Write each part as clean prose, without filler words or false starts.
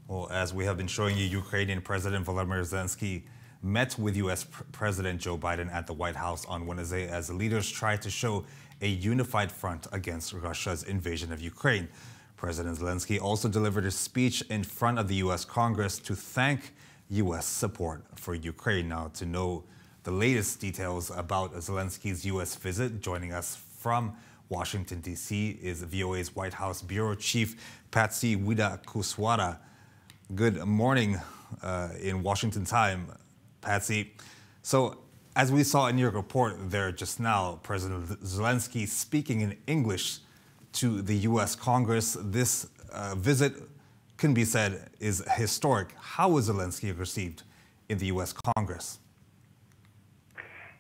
Well, as we have been showing you, Ukrainian President Volodymyr Zelenskyy met with U.S. President Joe Biden at the White House on Wednesday as the leaders tried to show a unified front against Russia's invasion of Ukraine. President Zelenskyy also delivered a speech in front of the U.S. Congress to thank U.S. support for Ukraine. Now, to know the latest details about Zelenskyy's U.S. visit, joining us from Washington, D.C. is VOA's White House Bureau Chief Patsy Widakuswara. Good morning in Washington time, Patsy. So, as we saw in your report there just now, President Zelenskyy speaking in English to the U.S. Congress. This visit can be said is historic. How was Zelenskyy received in the U.S. Congress?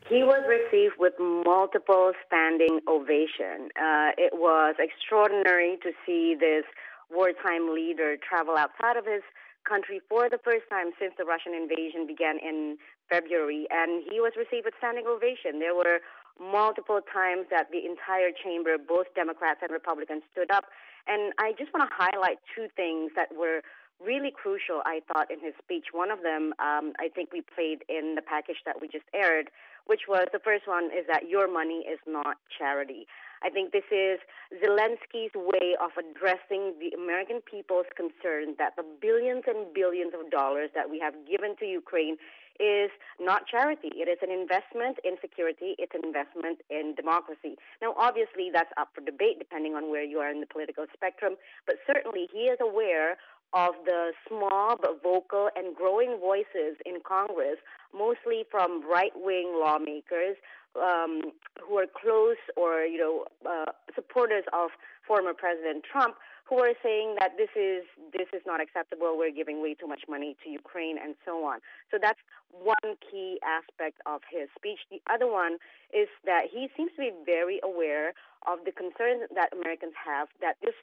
He was received with multiple standing ovation. It was extraordinary to see this wartime leader travel outside of his country for the first time since the Russian invasion began in February, and he was received with standing ovation. There were multiple times that the entire chamber, both Democrats and Republicans, stood up. And I just want to highlight two things that were really crucial, I thought, in his speech. One of them, I think we played in the package that we just aired, which was the first one is that your money is not charity. I think this is Zelenskyy's way of addressing the American people's concern that the billions and billions of dollars that we have given to Ukraine is not charity. It is an investment in security. It's an investment in democracy. Now, obviously, that's up for debate depending on where you are in the political spectrum, but certainly he is aware of the small but vocal and growing voices in Congress, mostly from right-wing lawmakers who are close or, supporters of former President Trump, who are saying that this is not acceptable, we're giving way too much money to Ukraine, and so on. So that's one key aspect of his speech. The other one is that he seems to be very aware of the concerns that Americans have that this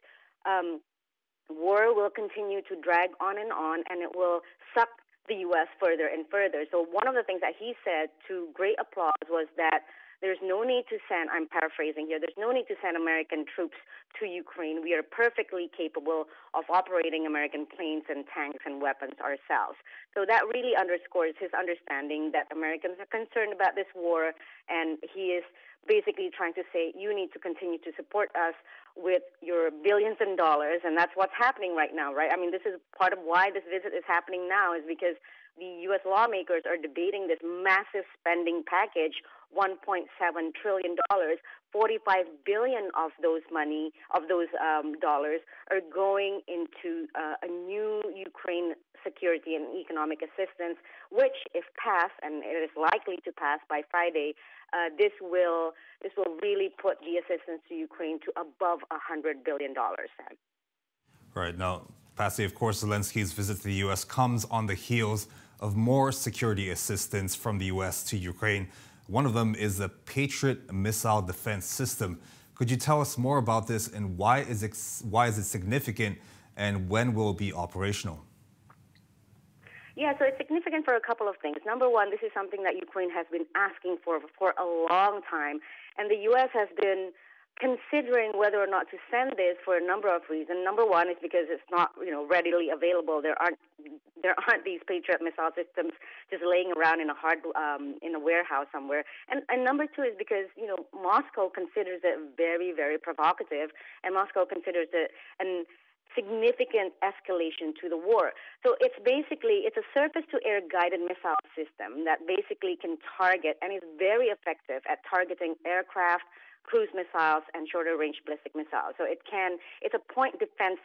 war will continue to drag on, and it will suck the U.S. further and further. So one of the things that he said to great applause was that there's no need to send, I'm paraphrasing here, there's no need to send American troops to Ukraine. We are perfectly capable of operating American planes and tanks and weapons ourselves. So that really underscores his understanding that Americans are concerned about this war, and he is basically trying to say, you need to continue to support us with your billions in dollars, and that's what's happening right now, right? I mean, this is part of why this visit is happening now, is because the U.S. lawmakers are debating this massive spending package, $1.7 trillion. 45 billion of those dollars are going into a new Ukraine security and economic assistance, which, if passed, and it is likely to pass by Friday, this will really put the assistance to Ukraine to above $100 billion. Right. Now, Patsy, of course, Zelenskyy's visit to the U.S. comes on the heels of more security assistance from the U.S. to Ukraine. One of them is the Patriot missile defense system. Could you tell us more about this, and why is it significant, and when will it be operational? Yeah, so it's significant for a couple of things. Number one, this is something that Ukraine has been asking for a long time, and the U.S. has been considering whether or not to send this for a number of reasons. Number one is because it's not, readily available. There aren't these Patriot missile systems just laying around in a warehouse somewhere. And number two is because, Moscow considers it very, very provocative, and Moscow considers it an significant escalation to the war. So it's a surface-to-air guided missile system that basically can target and is very effective at targeting aircraft, cruise missiles, and shorter-range ballistic missiles. So it's a point defense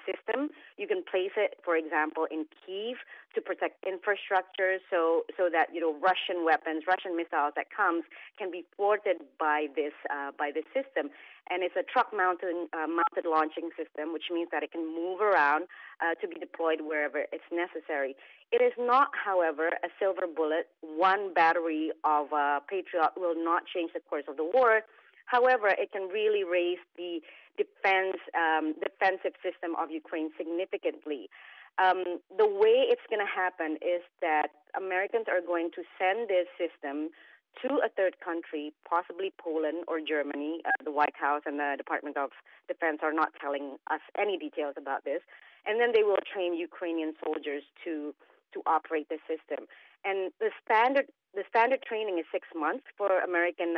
system. You can place it, for example, in Kyiv to protect infrastructure, so that Russian weapons, Russian missiles that comes can be thwarted by this system. And it's a truck-mounted launching system, which means that it can move around to be deployed wherever it's necessary. It is not, however, a silver bullet. One battery of Patriot will not change the course of the war. However, it can really raise the defensive system of Ukraine significantly. The way it's going to happen is that Americans are going to send this system to a third country, possibly Poland or Germany. The White House and the Department of Defense are not telling us any details about this. and then they will train Ukrainian soldiers to operate the system. And the standard training is 6 months for American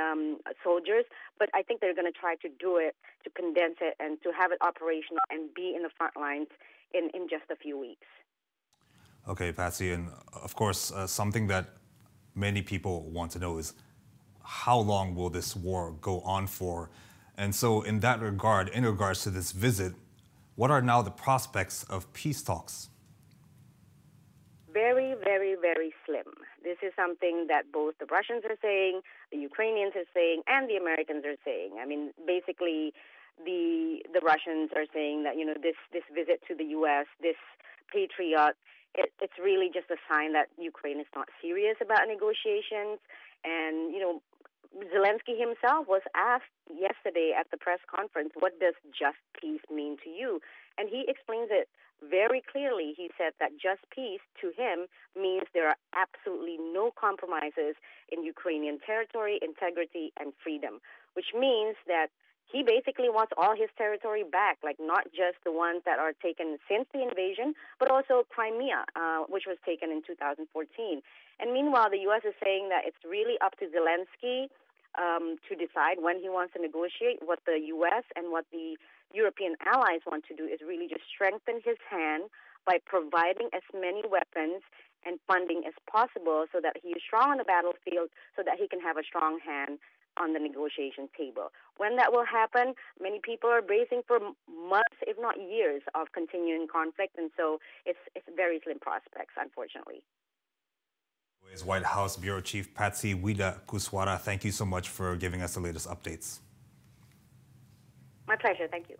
soldiers, but I think they're going to try to do it, to condense it, and to have it operational and be in the front lines in just a few weeks. Okay, Patsy, and of course, something that many people want to know is how long will this war go on for? And so in that regard, in regards to this visit, what are now the prospects of peace talks? Very, very, very slim. This is something that both the Russians are saying, the Ukrainians are saying, and the Americans are saying. I mean, basically, the Russians are saying that, this visit to the U.S., this Patriot, it's really just a sign that Ukraine is not serious about negotiations. And, Zelenskyy himself was asked yesterday at the press conference, what does just peace mean to you? And he explains it very clearly. He said that just peace to him means there are absolutely no compromises in Ukrainian territory, integrity, and freedom, which means that he basically wants all his territory back, like not just the ones that are taken since the invasion, but also Crimea, which was taken in 2014. And meanwhile, the U.S. is saying that it's really up to Zelenskyy to decide when he wants to negotiate. What the U.S. and what the European allies want to do is really just strengthen his hand by providing as many weapons and funding as possible so that he is strong on the battlefield, so that he can have a strong hand on the negotiation table. When that will happen, many people are bracing for months, if not years, of continuing conflict, and so it's very slim prospects, unfortunately. White House Bureau Chief Patsy Widakuswara, thank you so much for giving us the latest updates. My pleasure. Thank you.